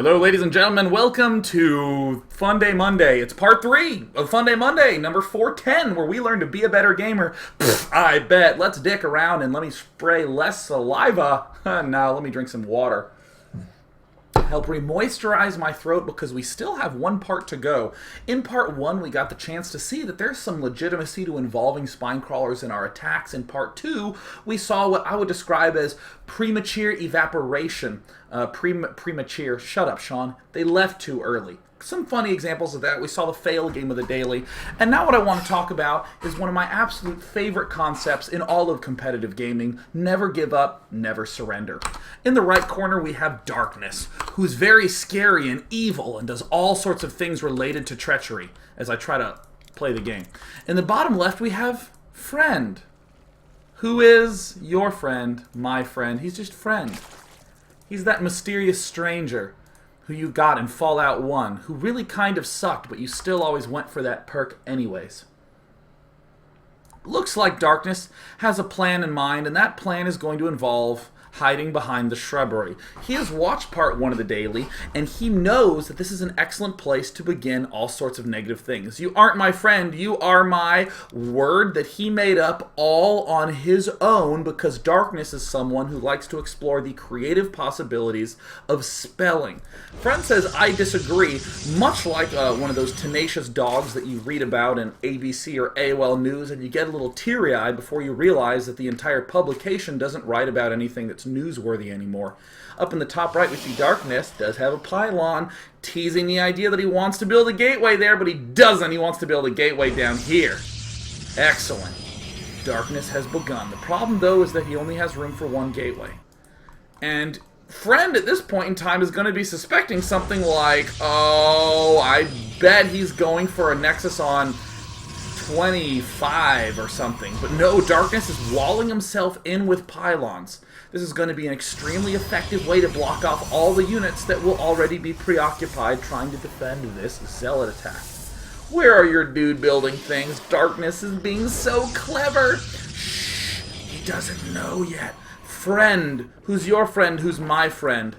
Hello, ladies and gentlemen. Welcome to Funday Monday. It's part 3 of Funday Monday, number 410, where we learn to be a better gamer. Pfft, I bet. Let's dick around and let me spray less saliva. Now, let me drink some water. Help re-moisturize my throat because we still have one part to go. In part 1, we got the chance to see that there's some legitimacy to involving spine crawlers in our attacks. In part 2, we saw what I would describe as premature evaporation. Premature. Shut up, Sean. They left too early. Some funny examples of that. We saw the fail game of the daily. And now what I want to talk about is one of my absolute favorite concepts in all of competitive gaming. Never give up, never surrender. In the right corner, we have Darkness, who's very scary and evil and does all sorts of things related to treachery as I try to play the game. In the bottom left, we have Friend, who is your friend, my friend. He's just friend. He's that mysterious stranger who you got in Fallout 1, who really kind of sucked, but you still always went for that perk anyways. Looks like Darkness has a plan in mind, and that plan is going to involve hiding behind the shrubbery. He has watched part 1 of the daily, and he knows that this is an excellent place to begin all sorts of negative things. You aren't my friend, you are my word that he made up all on his own, because Darkness is someone who likes to explore the creative possibilities of spelling. Friend says, I disagree, much like one of those tenacious dogs that you read about in ABC or AOL News, and you get a little teary-eyed before you realize that the entire publication doesn't write about anything that's newsworthy anymore. Up in the top right, we see Darkness does have a pylon, teasing the idea that he wants to build a gateway there, but he doesn't. He wants to build a gateway down here. Excellent. Darkness has begun. The problem, though, is that he only has room for one gateway. And Friend, at this point in time, is going to be suspecting something like, oh, I bet he's going for a Nexus on 25 or something. But no, Darkness is walling himself in with pylons. This is going to be an extremely effective way to block off all the units that will already be preoccupied trying to defend this Zealot attack. Where are your dude building things? Darkness is being so clever. Shh, he doesn't know yet. Friend, who's your friend, who's my friend?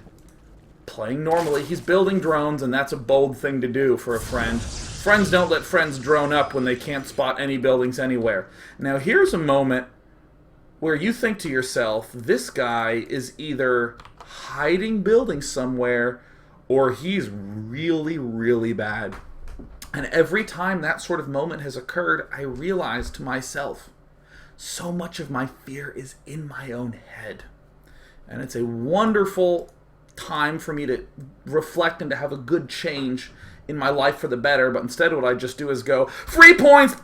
Playing normally, he's building drones, and that's a bold thing to do for a friend. Friends don't let friends drone up when they can't spot any buildings anywhere. Now here's a moment where you think to yourself, this guy is either hiding buildings somewhere or he's really, really bad. And every time that sort of moment has occurred, I realize to myself, so much of my fear is in my own head. And it's a wonderful time for me to reflect and to have a good change in my life for the better, but instead what I just do is go, free points!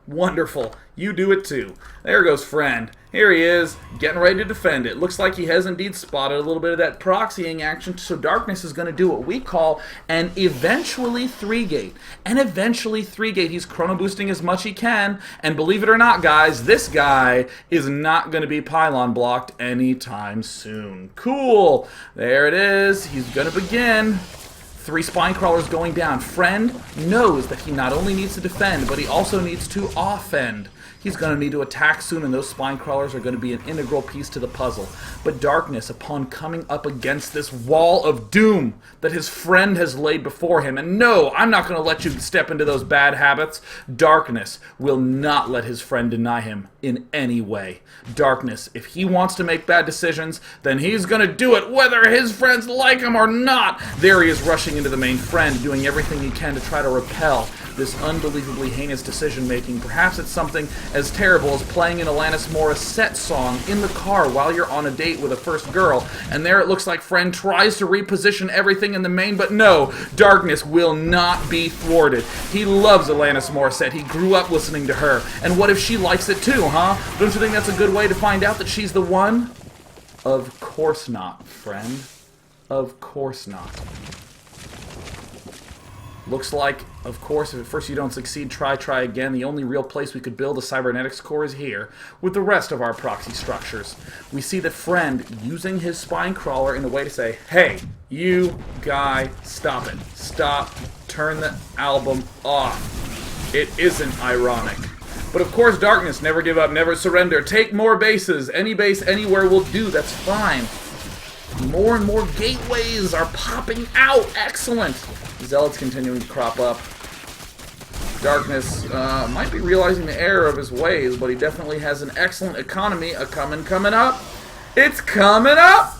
Wonderful. You do it too. There goes Friend. Here he is, getting ready to defend it. Looks like he has indeed spotted a little bit of that proxying action, so Darkness is going to do what we call an eventually 3-gate. And eventually 3-gate. He's chrono boosting as much as he can, and believe it or not, guys, this guy is not going to be pylon blocked anytime soon. Cool. There it is. He's going to begin. 3 spine crawlers going down. Friend knows that he not only needs to defend, but he also needs to offend. He's going to need to attack soon, and those spine crawlers are going to be an integral piece to the puzzle. But Darkness, upon coming up against this wall of doom that his friend has laid before him, and no, I'm not going to let you step into those bad habits, Darkness will not let his friend deny him in any way. Darkness, if he wants to make bad decisions, then he's going to do it whether his friends like him or not. There he is rushing into the main Friend, doing everything he can to try to repel this unbelievably heinous decision-making. Perhaps it's something as terrible as playing an Alanis Morissette song in the car while you're on a date with a first girl, and there it looks like Friend tries to reposition everything in the main, but no, Darkness will not be thwarted. He loves Alanis Morissette. He grew up listening to her, and what if she likes it too, huh? Don't you think that's a good way to find out that she's the one? Of course not, Friend. Of course not. Looks like, of course, if at first you don't succeed, try again. The only real place we could build a cybernetics core is here, with the rest of our proxy structures. We see the Friend using his spine crawler in a way to say, hey, you guy, stop it. Stop. Turn the album off. It isn't ironic. But of course, Darkness, never give up, never surrender. Take more bases. Any base anywhere will do, that's fine. More and more gateways are popping out. Excellent. Zealots continuing to crop up. Darkness might be realizing the error of his ways, but he definitely has an excellent economy coming up. It's coming up!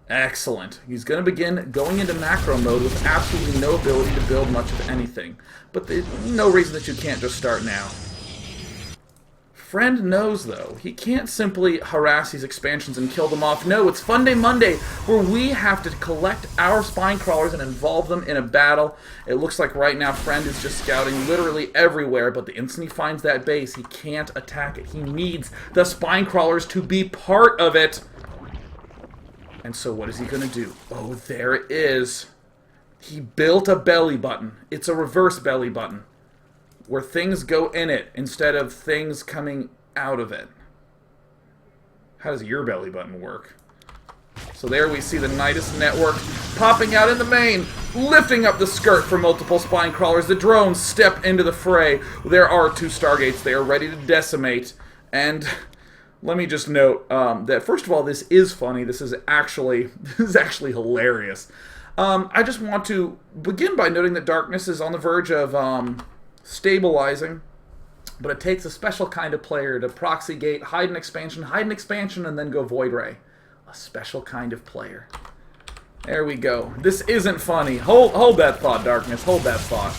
Excellent. He's going to begin going into macro mode with absolutely no ability to build much of anything. But there's no reason that you can't just start now. Friend knows, though, he can't simply harass these expansions and kill them off. No, it's Funday Monday, where we have to collect our spine crawlers and involve them in a battle. It looks like right now Friend is just scouting literally everywhere, but the instant he finds that base, he can't attack it. He needs the spine crawlers to be part of it. And so what is he going to do? Oh, there it is. He built a belly button. It's a reverse belly button, where things go in it instead of things coming out of it. How does your belly button work? So there we see the Nidus network popping out in the main, lifting up the skirt for multiple spine crawlers. The drones step into the fray. There are 2 Stargates. They are ready to decimate. And let me just note that, first of all, this is funny. This is actually hilarious. I just want to begin by noting that Darkness is on the verge of stabilizing, but it takes a special kind of player to proxy gate, hide an expansion, and then go Void Ray. A special kind of player. There we go. This isn't funny. Hold that thought, Darkness. Hold that thought.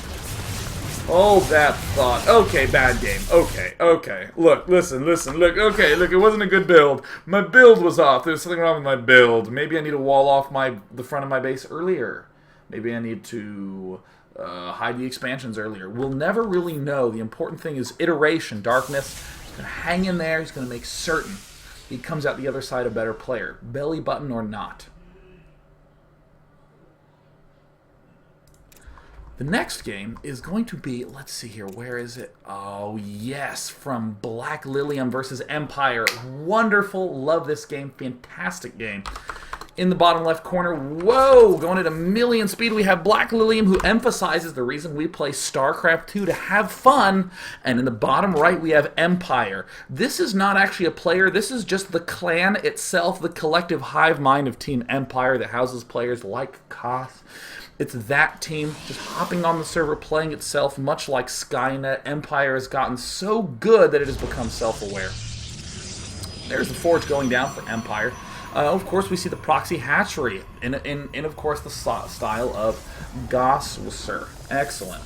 Hold that thought. Okay, bad game. Okay. Look, listen. Look, it wasn't a good build. My build was off. There's something wrong with my build. Maybe I need to wall off the front of my base earlier. Maybe I need to hide the expansions earlier. We'll never really know. The important thing is iteration. Darkness is going to hang in there. He's going to make certain he comes out the other side a better player. Belly button or not. The next game is going to be, let's see here, where is it? Oh, yes, from Black Lilium versus Empire. Wonderful, love this game, fantastic game. In the bottom left corner, whoa, going at 1,000,000 speed, we have Black Lilium, who emphasizes the reason we play StarCraft 2 to have fun. And in the bottom right, we have Empire. This is not actually a player, this is just the clan itself, the collective hive mind of Team Empire that houses players like Koth. It's that team just hopping on the server, playing itself, much like Skynet. Empire has gotten so good that it has become self-aware. There's the forge going down for Empire. Of course, we see the proxy hatchery in of course, the style of Goswasser. Excellent.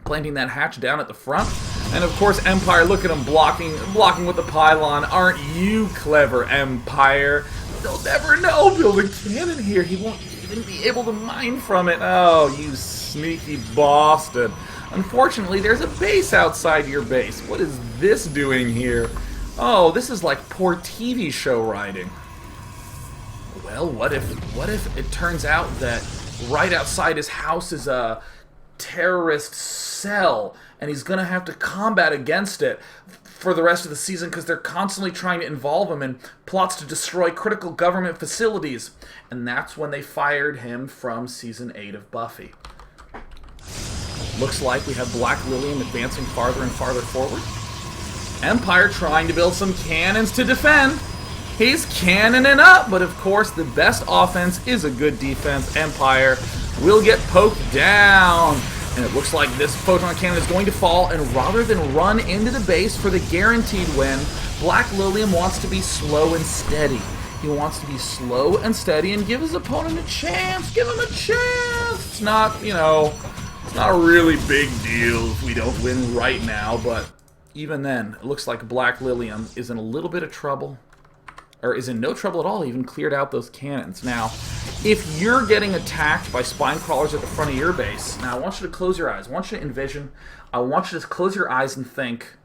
Planting that hatch down at the front. And of course, Empire, look at him blocking with the pylon. Aren't you clever, Empire? They'll never know. Build a cannon here. He won't even be able to mine from it. Oh, you sneaky bastard. Unfortunately, there's a base outside your base. What is this doing here? Oh, this is like poor TV show writing. Well, what if it turns out that right outside his house is a terrorist cell, and he's going to have to combat against it for the rest of the season because they're constantly trying to involve him in plots to destroy critical government facilities. And that's when they fired him from Season 8 of Buffy. Looks like we have Black Lilium advancing farther and farther forward. Empire trying to build some cannons to defend. He's cannoning up, but of course the best offense is a good defense. Empire will get poked down. And it looks like this photon cannon is going to fall, and rather than run into the base for the guaranteed win, Black Lilium wants to be slow and steady. He wants to be slow and steady and give his opponent a chance. Give him a chance. It's not, it's not a really big deal if we don't win right now, but even then, it looks like Black Lilium is in a little bit of trouble. Or is in no trouble at all, even cleared out those cannons. Now, if you're getting attacked by spine crawlers at the front of your base, now I want you to close your eyes. I want you to envision. I want you to close your eyes and think,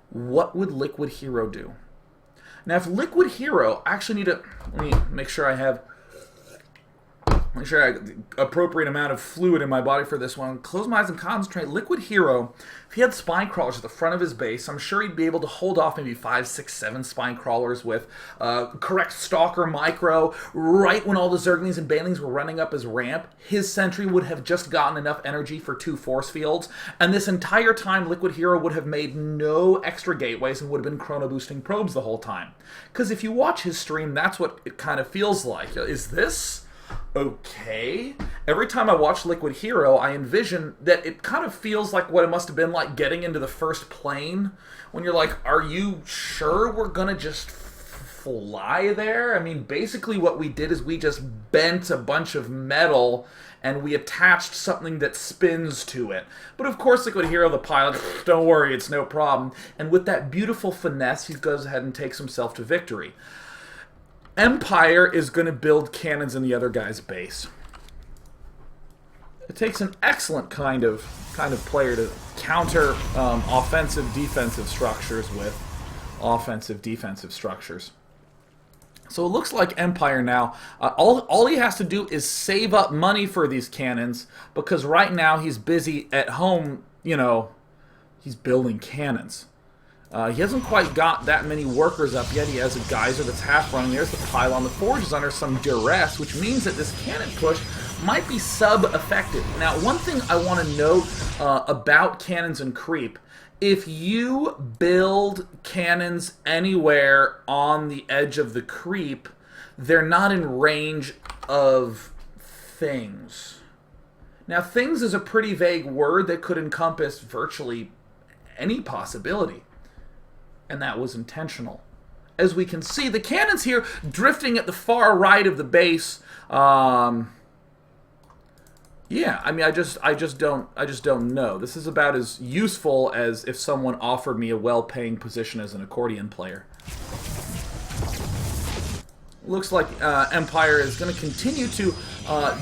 what would Liquid Hero do? Now, if Liquid Hero actually let me make sure I have Make sure I get the appropriate amount of fluid in my body for this one. Close my eyes and concentrate. Liquid Hero, if he had spine crawlers at the front of his base, I'm sure he'd be able to hold off maybe 5, 6, 7 spine crawlers with correct Stalker Micro. Right when all the Zerglings and Banelings were running up his ramp, his sentry would have just gotten enough energy for 2 force fields, and this entire time Liquid Hero would have made no extra gateways and would have been chrono boosting probes the whole time. Because if you watch his stream, that's what it kind of feels like. Is this okay? Every time I watch Liquid Hero, I envision that it kind of feels like what it must have been like getting into the first plane, when you're like, are you sure we're gonna just fly there? I mean, basically what we did is we just bent a bunch of metal and we attached something that spins to it. But of course, Liquid Hero, the pilot, don't worry, it's no problem. And with that beautiful finesse, he goes ahead and takes himself to victory. Empire is going to build cannons in the other guy's base. It takes an excellent kind of player to counter offensive defensive structures with offensive defensive structures. So it looks like Empire now, all he has to do is save up money for these cannons, because right now he's busy at home, you know, he's building cannons. He hasn't quite got that many workers up yet. He has a geyser that's half running. There's the pylon. The forge is under some duress, which means that this cannon push might be sub-effective. Now, one thing I want to note about cannons and creep, if you build cannons anywhere on the edge of the creep, they're not in range of things. Now, things is a pretty vague word that could encompass virtually any possibility. And that was intentional. As we can see, the cannons here drifting at the far right of the base. Yeah, I mean, I just don't know. This is about as useful as if someone offered me a well-paying position as an accordion player. Looks like Empire is going to continue to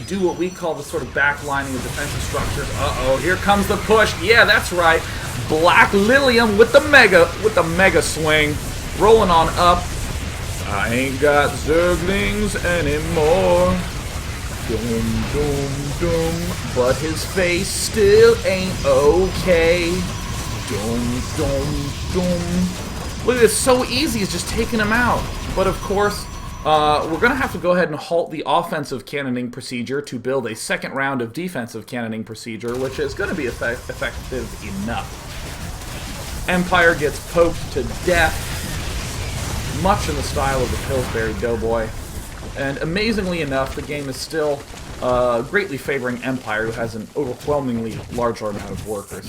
do what we call the sort of backlining of defensive structures. Uh-oh, here comes the push. Yeah, that's right. Black Lilium with the mega swing, rolling on up. I ain't got Zerglings anymore. Doom, doom, doom. But his face still ain't okay. Doom, doom, doom. Look at this, so easy, it's just taking him out. But of course, we're going to have to go ahead and halt the offensive cannoning procedure to build a second round of defensive cannoning procedure, which is going to be effective enough. Empire gets poked to death, much in the style of the Pillsbury Doughboy. And amazingly enough, the game is still greatly favoring Empire, who has an overwhelmingly larger amount of workers.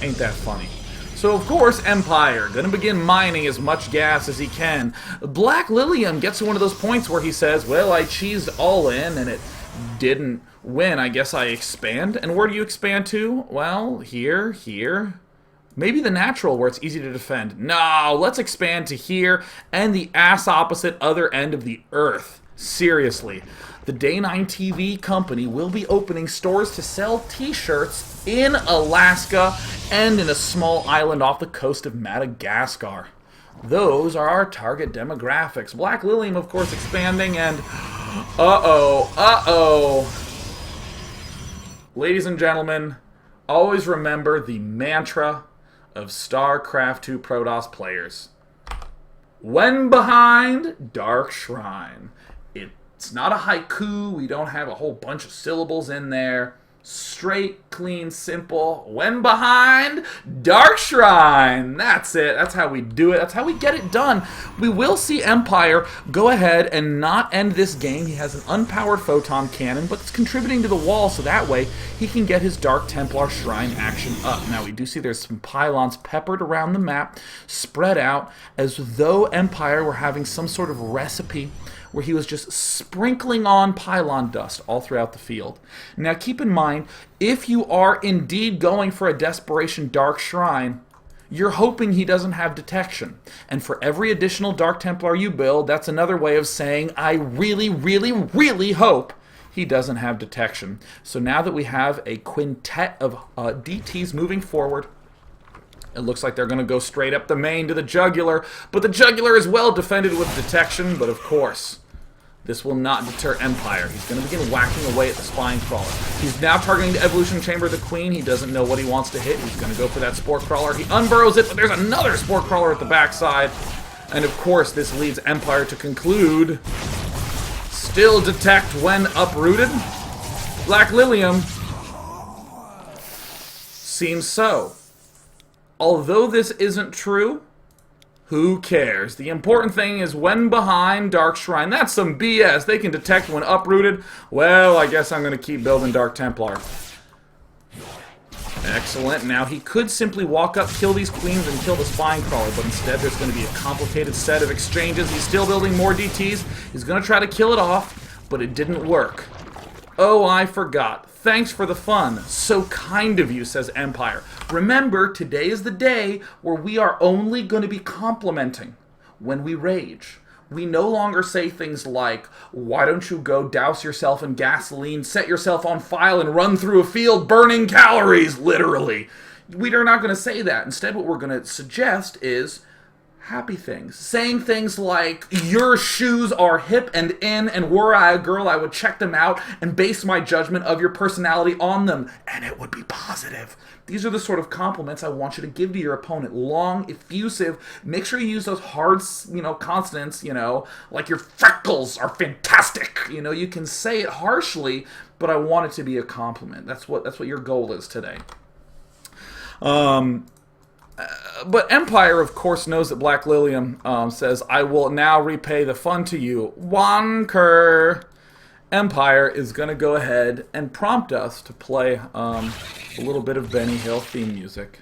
Ain't that funny? So, of course, Empire, gonna begin mining as much gas as he can. Black Lilium gets to one of those points where he says, well, I cheesed all in and it didn't win. I guess I expand. And where do you expand to? Well, here, here. Maybe the natural, where it's easy to defend. No, let's expand to here and the ass opposite other end of the earth. Seriously. The Day 9 TV company will be opening stores to sell t-shirts in Alaska and in a small island off the coast of Madagascar. Those are our target demographics. Black Lilium, of course, expanding, and uh-oh. Ladies and gentlemen, always remember the mantra of StarCraft II Protoss players. When behind, Dark Shrine. It's not a haiku, we don't have a whole bunch of syllables in there. Straight, clean, simple. When behind, Dark Shrine. That's it. That's how we do it. That's how we get it done. We will see Empire go ahead and not end this game. He has an unpowered photon cannon, but it's contributing to the wall, so that way he can get his Dark Templar Shrine action up. Now, we do see there's some pylons peppered around the map, spread out, as though Empire were having some sort of recipe where he was just sprinkling on pylon dust all throughout the field. Now keep in mind, if you are indeed going for a Desperation Dark Shrine, you're hoping he doesn't have detection. And for every additional Dark Templar you build, that's another way of saying, I really, really, really hope he doesn't have detection. So now that we have a quintet of DTs moving forward, it looks like they're going to go straight up the main to the jugular, but the jugular is well defended with detection, but of course, This will not deter Empire. He's going to begin whacking away at the Spine Crawler. He's now targeting the Evolution Chamber of the Queen. He doesn't know what he wants to hit. He's going to go for that Spore Crawler. He unburrows it, but there's another Spore Crawler at the backside. And of course, this leads Empire to conclude, still detect when uprooted? Black Lilium seems so. Although this isn't true, who cares? The important thing is when behind Dark Shrine. That's some BS. They can detect when uprooted. Well, I guess I'm going to keep building Dark Templar. Excellent. Now, he could simply walk up, kill these queens, and kill the Spine Crawler, but instead there's going to be a complicated set of exchanges. He's still building more DTs. He's going to try to kill it off, but it didn't work. Oh, I forgot. Thanks for the fun. So kind of you, says Empire. Remember, today is the day where we are only going to be complimenting when we rage. We no longer say things like, why don't you go douse yourself in gasoline, set yourself on fire, and run through a field burning calories, literally. We are not going to say that. Instead, what we're going to suggest is happy things. Saying things like, your shoes are hip and in, and were I a girl, I would check them out and base my judgment of your personality on them, and it would be positive. These are the sort of compliments I want you to give to your opponent. Long, effusive. Make sure you use those hard, consonants, like your freckles are fantastic. You can say it harshly, but I want it to be a compliment. That's what your goal is today. But Empire, of course, knows that Black Lilium says, I will now repay the fun to you. Wonker! Empire is going to go ahead and prompt us to play a little bit of Benny Hill theme music.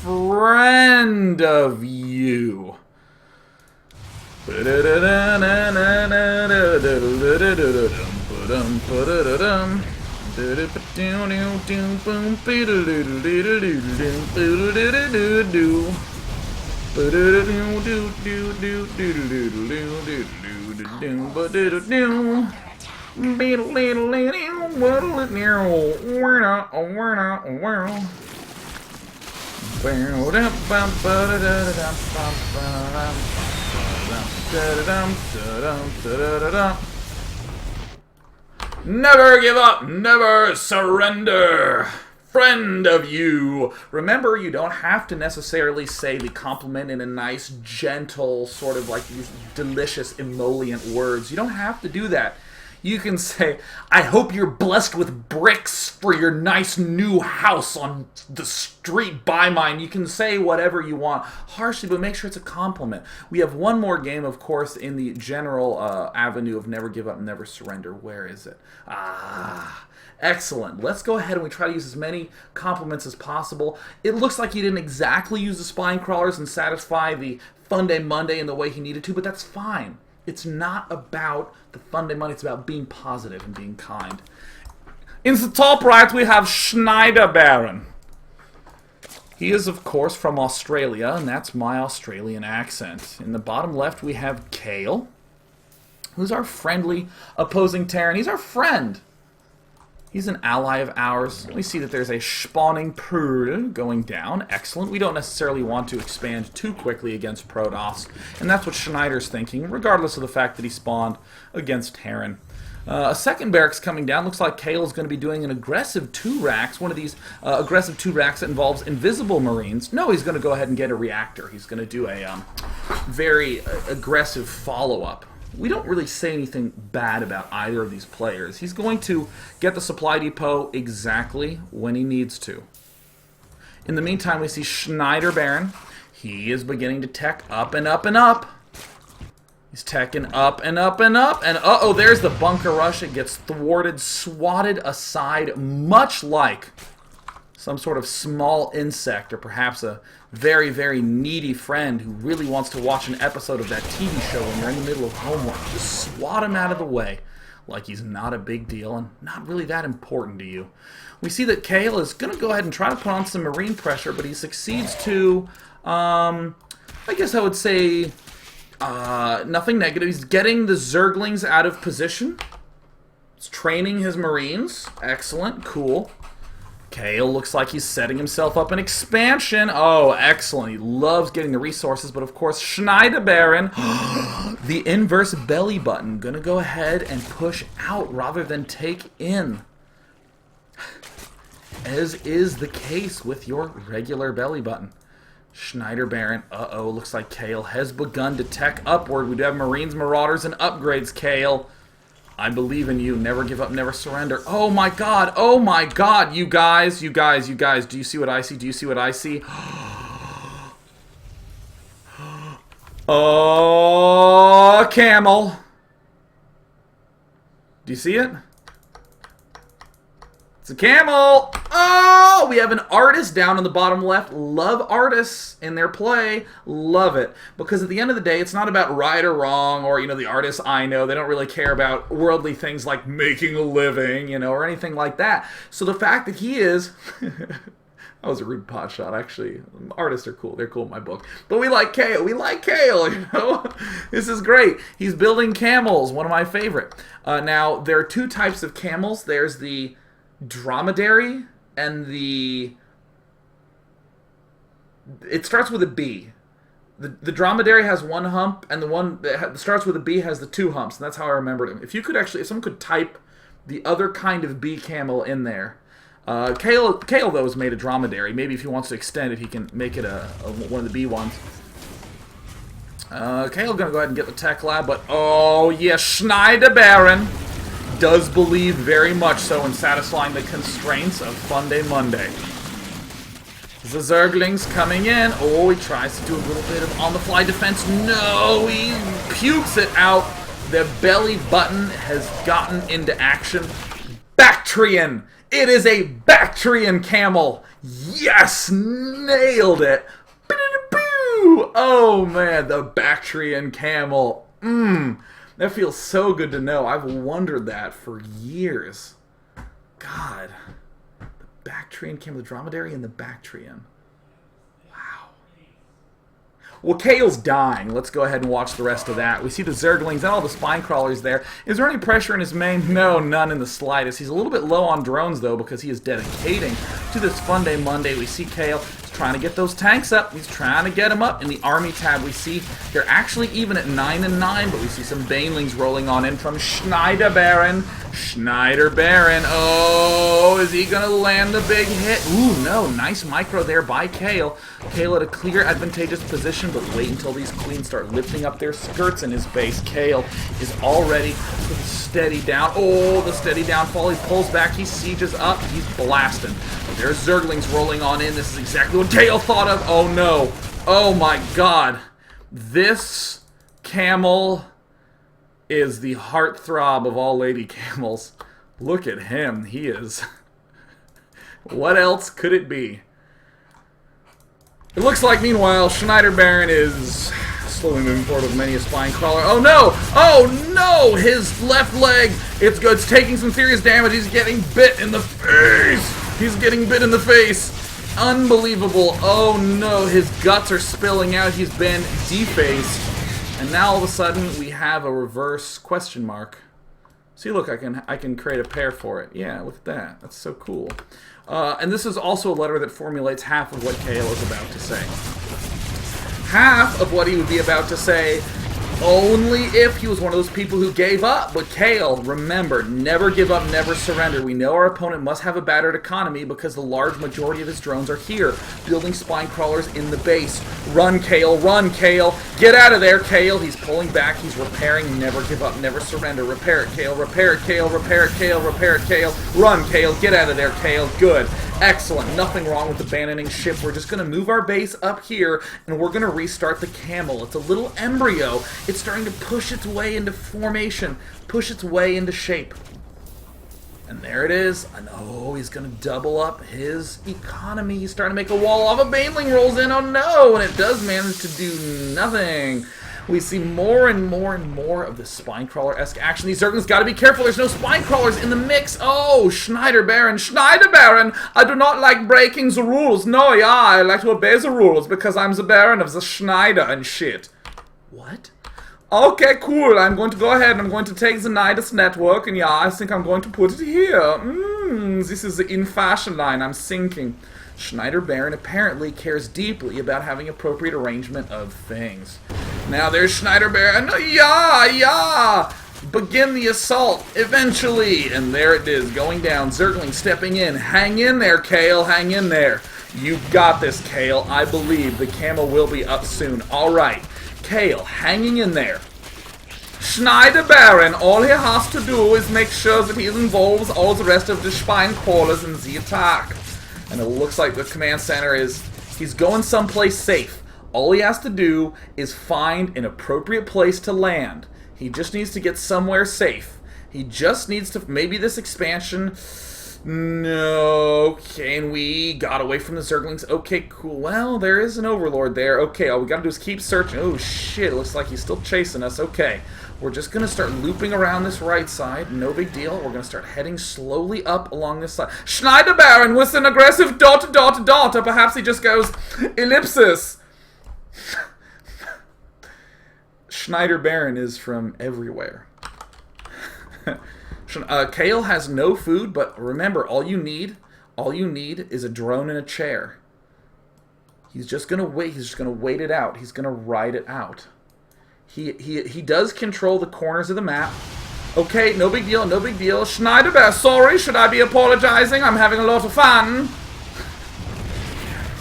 Friend of you. Never give up, never surrender. Friend of you. Remember, you don't have to necessarily say the compliment in a nice, gentle, sort of like these delicious emollient words. You don't have to do that. You can say, I hope you're blessed with bricks for your nice new house on the street by mine. You can say whatever you want harshly, but make sure it's a compliment. We have one more game, of course, in the general avenue of never give up, never surrender. Where is it? Excellent. Let's go ahead and we try to use as many compliments as possible. It looks like he didn't exactly use the Spine Crawlers and satisfy the Funday Monday in the way he needed to, but that's fine. It's not about the Funday Monday, it's about being positive and being kind. In the top right, we have Schneider Baron. He is, of course, from Australia, and that's my Australian accent. In the bottom left, we have Kale, who's our friendly opposing Terran. He's our friend. He's an ally of ours. We see that there's a spawning Purr going down. Excellent. We don't necessarily want to expand too quickly against Protoss, and that's what Schneider's thinking, regardless of the fact that he spawned against Terran. A second barracks coming down. Looks like Kale is going to be doing an aggressive 2-racks, one of these aggressive 2-racks that involves invisible Marines. No, he's going to go ahead and get a reactor. He's going to do a very aggressive follow-up. We don't really say anything bad about either of these players. He's going to get the supply depot exactly when he needs to. In the meantime, we see Schneider Baron. He is beginning to tech up and up and up. He's teching up and up and up. And uh-oh, there's the bunker rush. It gets thwarted, swatted aside, much like some sort of small insect, or perhaps a very, very needy friend who really wants to watch an episode of that TV show when you're in the middle of homework. Just swat him out of the way. like he's not a big deal and not really that important to you. We see that Kale is going to go ahead and try to put on some marine pressure, but he succeeds to, I guess I would say, nothing negative. He's getting the Zerglings out of position. He's training his marines. Excellent. Cool. Kale looks like he's setting himself up an expansion. Oh, excellent. He loves getting the resources, but of course, Schneider Baron, the inverse belly button, gonna go ahead and push out rather than take in. As is the case with your regular belly button. Schneider Baron, uh-oh, looks like Kale has begun to tech upward. We do have Marines, Marauders, and upgrades, Kale. I believe in you. Never give up, never surrender. Oh my god, you guys. Do you see what I see? Do you see what I see? Oh, camel. Do you see it? It's a camel! Oh! We have an artist down in the bottom left. Love artists in their play. Love it. Because at the end of the day, it's not about right or wrong or, the artists I know. They don't really care about worldly things like making a living, or anything like that. So the fact that he is... That was a rude pot shot, actually. Artists are cool. They're cool in my book. But we like Kale. We like Kale, This is great. He's building camels, one of my favorite. Now, there are two types of camels. There's the dromedary and it starts with a B. The dromedary has one hump, and the one that starts with a B has the two humps, and that's how I remembered him. If someone could type the other kind of B camel in there. Kale though is made a dromedary. Maybe if he wants to extend it, he can make it one of the B ones. Kale gonna go ahead and get the tech lab, but oh yes, Schneider Baron does believe very much so in satisfying the constraints of Funday Monday. The Zerglings coming in. Oh, he tries to do a little bit of on-the-fly defense. No, he pukes it out. The belly button has gotten into action. Bactrian! It is a Bactrian camel! Yes! Nailed it! Oh man, the Bactrian camel. That feels so good to know. I've wondered that for years. God. The Bactrian camel, the dromedary, and the Bactrian. Wow. Well, Kale's dying. Let's go ahead and watch the rest of that. We see the Zerglings and all the spine crawlers there. Is there any pressure in his main? No, none in the slightest. He's a little bit low on drones, though, because he is dedicating to this Funday Monday. We see Kale trying to get those tanks up. He's trying to get them up. In the army tab, we see they're actually even at 9 and 9, but we see some Banelings rolling on in from Schneider Baron. Schneider Baron. Oh, is he going to land a big hit? Ooh, no. Nice micro there by Kale. Kale at a clear, advantageous position, but wait until these queens start lifting up their skirts in his base. Kale is already steady down. Oh, the steady downfall. He pulls back. He sieges up. He's blasting. There's Zerglings rolling on in. This is exactly what Kale thought of. Oh, no. Oh, my God. This camel is the heartthrob of all lady camels. Look at him. He is... What else could it be? It looks like, meanwhile, Schneider Baron is slowly moving forward with many a spine crawler. Oh, no! Oh, no! His left leg, it's good. It's taking some serious damage. He's getting bit in the face! He's getting bit in the face. Unbelievable. Oh no, his guts are spilling out. He's been defaced. And now all of a sudden we have a reverse question mark. See, look, I can create a pair for it. Yeah, look at that. That's so cool. And this is also a letter that formulates half of what Kale is about to say. Half of what he would be about to say only if he was one of those people who gave up. But Kale, remember, never give up, never surrender. We know our opponent must have a battered economy because the large majority of his drones are here, building spine crawlers in the base. Run, Kale, run, Kale. Get out of there, Kale. He's pulling back, he's repairing. Never give up, never surrender. Repair it, Kale, repair it, Kale, repair it, Kale, repair it, Kale. Run, Kale, get out of there, Kale. Good. Excellent. Nothing wrong with abandoning ship. We're just going to move our base up here, and we're going to restart the camel. It's a little embryo. It's starting to push its way into formation, push its way into shape. And there it is. And oh, he's going to double up his economy. He's starting to make a wall off. A Baneling rolls in. Oh no! And it does manage to do nothing. We see more and more and more of the spine crawler-esque action. These Zerglings got to be careful. There's no spine crawlers in the mix. Oh, Schneider Baron. Schneider Baron! I do not like breaking the rules. No, yeah, I like to obey the rules because I'm the Baron of the Schneider and shit. What? Okay, cool. I'm going to go ahead and I'm going to take the Nidus network, and yeah, I think I'm going to put it here. This is the in fashion line. I'm sinking. Schneider Baron apparently cares deeply about having appropriate arrangement of things. Now there's Schneider Baron. Yeah. Begin the assault, eventually. And there it is, going down. Zergling stepping in. Hang in there, Kale. Hang in there. You got this, Kale. I believe the camo will be up soon. All right. Kale, hanging in there. Schneider Baron, all he has to do is make sure that he involves all the rest of the spine crawlers in the attack. And it looks like the command center he's going someplace safe. All he has to do is find an appropriate place to land. He just needs to get somewhere safe. He just needs to, maybe this expansion. No, okay, and we got away from the Zerglings. Okay, cool. Well, there is an Overlord there. Okay, all we gotta do is keep searching. Oh, shit, it looks like he's still chasing us. Okay, we're just gonna start looping around this right side. No big deal. We're gonna start heading slowly up along this side. Schneider Baron with an aggressive dot. Or perhaps he just goes ellipsis. Schneider Baron is from everywhere. Kale has no food, but remember, all you need is a drone and a chair. He's just gonna wait. He's just gonna wait it out. He's gonna ride it out. He does control the corners of the map. Okay, no big deal, no big deal. Schneider Baron, sorry, should I be apologizing? I'm having a lot of fun.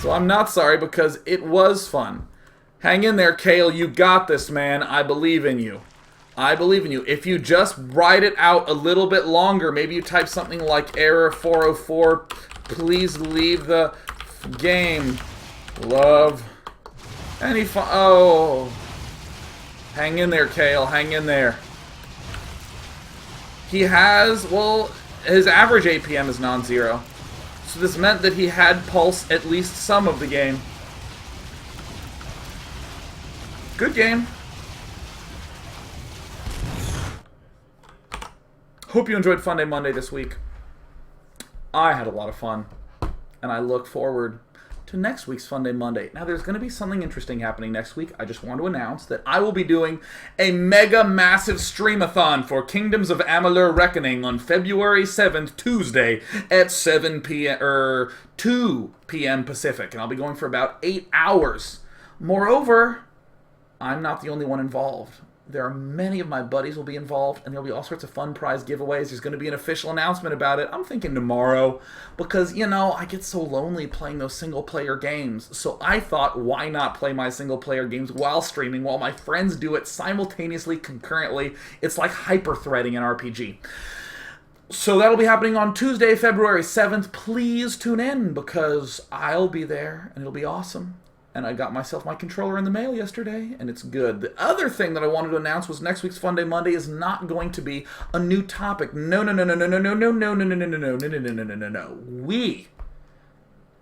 So I'm not sorry because it was fun. Hang in there, Kale. You got this, man. I believe in you. I believe in you. If you just ride it out a little bit longer, maybe you type something like error 404, please leave the game. Love. Any fun? Oh. Hang in there, Kale. Hang in there. He has, well, his average APM is non-zero. So this meant that he had pulse at least some of the game. Good game. Hope you enjoyed Funday Monday this week. I had a lot of fun, and I look forward to next week's Funday Monday. Now, there's going to be something interesting happening next week. I just want to announce that I will be doing a mega massive streamathon for Kingdoms of Amalur Reckoning on February 7th, Tuesday at 7 p.m. 2 p.m. Pacific, and I'll be going for about 8 hours. Moreover, I'm not the only one involved. There are many of my buddies will be involved, and there'll be all sorts of fun prize giveaways. There's going to be an official announcement about it. I'm thinking tomorrow, because, you know, I get so lonely playing those single-player games. So I thought, why not play my single-player games while streaming, while my friends do it simultaneously, concurrently? It's like hyper-threading an RPG. So that'll be happening on Tuesday, February 7th. Please tune in, because I'll be there, and it'll be awesome. And I got myself my controller in the mail yesterday, and it's good. The other thing that I wanted to announce was next week's Funday Monday is not going to be a new topic. No. We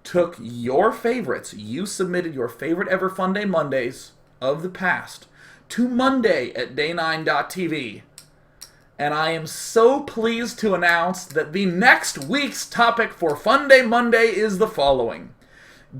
took your favorites. You submitted your favorite ever Funday Mondays of the past to Monday at day9.tv. And I am so pleased to announce that the next week's topic for Funday Monday is the following.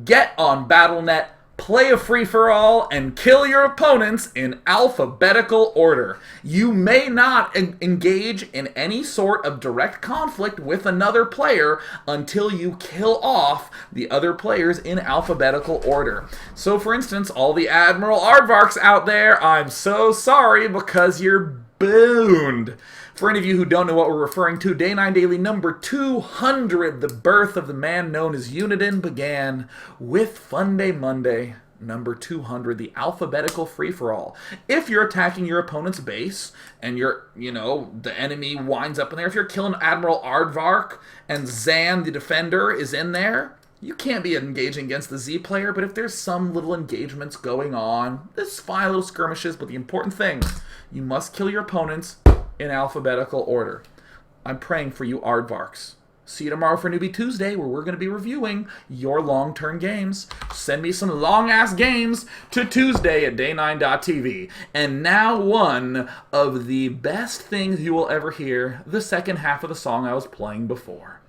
Get on BattleNet, play a free-for-all, and kill your opponents in alphabetical order. You may not engage in any sort of direct conflict with another player until you kill off the other players in alphabetical order. So, for instance, all the Admiral Aardvarks out there, I'm so sorry because you're booned. For any of you who don't know what we're referring to, Day 9 Daily number 200, the birth of the man known as Uniden, began with Funday Monday number 200, the alphabetical free-for-all. If you're attacking your opponent's base, and the enemy winds up in there, if you're killing Admiral Aardvark, and Zan, the defender, is in there, you can't be engaging against the Z player, but if there's some little engagements going on, this is fine, little skirmishes, but the important thing, you must kill your opponents in alphabetical order. I'm praying for you Aardvarks. See you tomorrow for Newbie Tuesday, where we're going to be reviewing your long-term games. Send me some long-ass games to Tuesday at day9.tv. And now one of the best things you will ever hear, the second half of the song I was playing before.